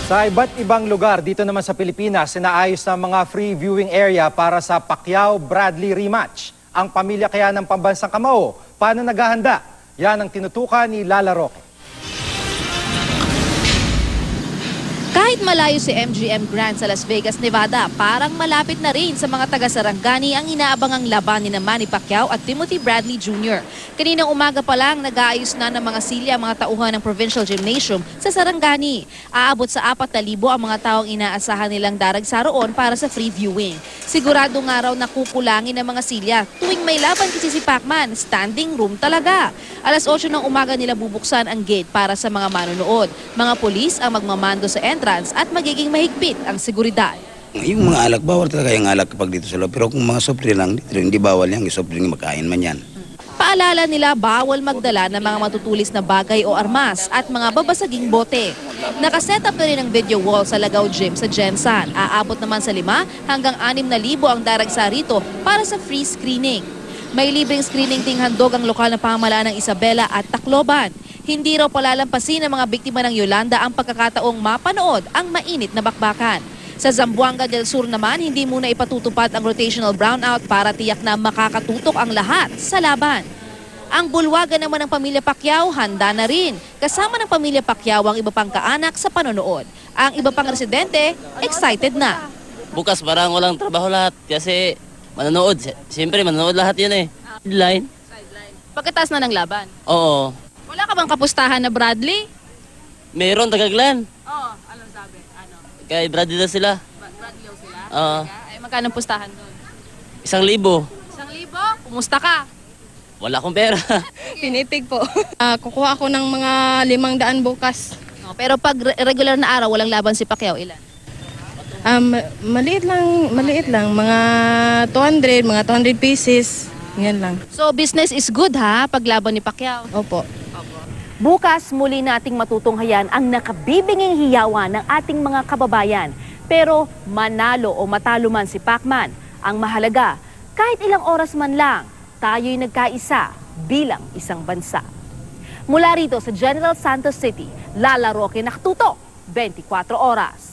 Sa iba't ibang lugar dito naman sa Pilipinas, sinaayos na mga free viewing area para sa Pacquiao-Bradley rematch. Ang pamilya kaya ng pambansang kamao, paano naghahanda? Yan ang tinutukan ni Lala Roque. Kahit malayo si MGM Grand sa Las Vegas, Nevada, parang malapit na rin sa mga taga-Sarangani ang inaabangang laban ni Manny Pacquiao at Timothy Bradley Jr. Kaninang umaga pa lang, nag-aayos na ng mga silya ang mga tauhan ng Provincial Gymnasium sa Sarangani. Aabot sa 4,000 ang mga taong inaasahan nilang daragsa roon para sa free viewing. Sigurado nga raw na kukulangin ng mga silya tuwing may laban kasi si Pacman, standing room talaga. Alas 8 ng umaga nila bubuksan ang gate para sa mga manonood. Mga pulis ang magmamando sa entrance at magiging mahigpit ang seguridad. Yung mga alak, bawal talaga yung alak kapag dito sa loob. Pero kung mga soft drink lang, hindi bawal yan. Yung soft drink, makain man yan. Paalala nila, bawal magdala ng mga matutulis na bagay o armas at mga babasaging bote. Nakaset up na rin ang video wall sa Lagaw Gym sa Gensan. Aabot naman sa 5 hanggang 6,000 ang daragsa rito para sa free screening. May libreng screening ting handog ang lokal na pamahalaan ng Isabela at Tacloban. Hindi raw palalampasin ng mga biktima ng Yolanda ang pagkakataong mapanood ang mainit na bakbakan. Sa Zamboanga del Sur naman, hindi muna ipatutupad ang rotational brownout para tiyak na makakatutok ang lahat sa laban. Ang bulwagan naman ng pamilya Pacquiao handa na rin. Kasama ng pamilya Pacquiao ang iba pang kaanak sa panonood. Ang iba pang residente, excited na. Bukas parang walang trabaho lahat kasi manonood. Siyempre manonood lahat yun eh. Sideline. Pagkatapos na ng laban. Oo. Wala ka bang kapustahan na Bradley? Meron Tagaglan. Oo, anong sabi? Ano? Kay Bradley na sila. Bradley sila? Oo. Ay, magkano pustahan doon? 1,000. 1,000? Kumusta ka? Wala akong pera. Tinitig po. Kukuha ako ng mga 500 bukas. No, pero pag regular na araw, walang laban si Pacquiao, ilan? Maliit lang. Mga 200, mga 200 pieces. Yan lang. So business is good ha, pag laban ni Pacquiao. Opo. Bukas muli nating matutunghayan ang nakabibinging hiyawan ng ating mga kababayan. Pero manalo o matalo man si Pacman, ang mahalaga, kahit ilang oras man lang, tayo'y nagkaisa bilang isang bansa. Mula rito sa General Santos City, Lala Roque, nakatutok 24 oras.